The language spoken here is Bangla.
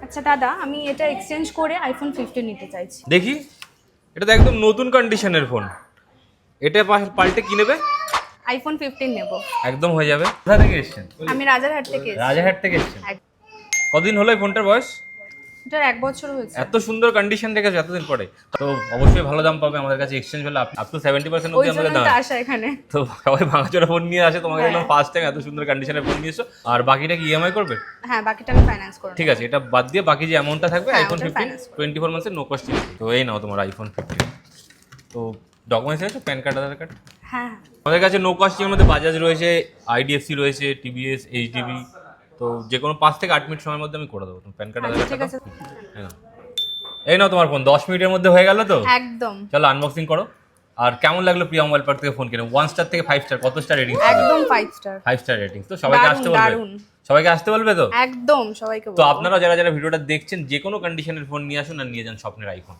আচ্ছা দাদা, আমি এটা এক্সচেঞ্জ করে আইফোন 15 নিতে চাইছি। দেখি, এটা তো একদম নতুন কন্ডিশনের ফোন, এটা পাল্টে কি নেবে? আইফোন 15 নেব। একদম হয়ে যাবে। কোথা থেকে এসেছেন? আমি রাজারহাট থেকে এসেছি। রাজারহাট থেকে এসেছেন। কদিন হলো এই ফোনটার বয়স? এটার 1 বছর হয়েছে। এত সুন্দর কন্ডিশন রেখেছে এতদিন পরে, তো অবশ্যই ভালো দাম পাবে আমাদের কাছে। এক্সচেঞ্জ হলে আপ টু 70% ওই অবধি আমাদের জন্যই দাম। তো আসা এখানে। তো সবাই ভাঙাচোরা ফোন নিয়ে আসে, তোমাকে হ্যাঁ। দেখলাম ফার্স্ট টাইম এত সুন্দর কন্ডিশনের ফোন নিয়ে এসো। আর বাকিটা কি ইএমআই করবে? হ্যাঁ, বাকিটা আমি ফাইন্যান্স করব। ঠিক আছে, এটা বাদ দিয়ে বাকি যে অ্যামাউন্টটা থাকবে হ্যাঁ, আইফোন ওটা 15 finance করো। 24 মান্থসের নো কস্ট ইএমআই। তো এই নাও তোমার আইফোন 15। তো ডকুমেন্টস আছে, প্যান কার্ড, আধার কার্ড। হ্যাঁ। আমাদের কাছে নো কস্ট ইএমআই মধ্যে বাজাজ রয়েছে, আইডিএফসি রয়েছে, টিভিএস, এইচডিবি। তো যে কোনো 5 থেকে 8 মিনিট সময়ের মধ্যে আমি করে দেবো। তুমি প্যান কার্ড, আধার আচ্ছা, ঠিক কার্ড। আছে। হ্যাঁ, এই নাও তোমার ফোন। 10 মিনিটের মধ্যে হয়ে গেল তো? একদম। চলো আনবক্সিং করো। আর কেমন লাগলো প্রিয়া মোবাইল পার্ক থেকে ফোন কিনে? 1 স্টার থেকে 5 স্টার, কত স্টার রেটিং? একদম 5 স্টার। 5 star rating. তো সবাইকে আসতে বলবে? দারুণ। সবাইকে আসতে বলবে তো? একদম সবাইকে তো বলবো। আপনারা যারা যারা ভিডিওটা দেখছেন, যে কোনো কন্ডিশনের ফোন নিয়ে আসুন আর নিয়ে যান স্বপ্নের আইফোন।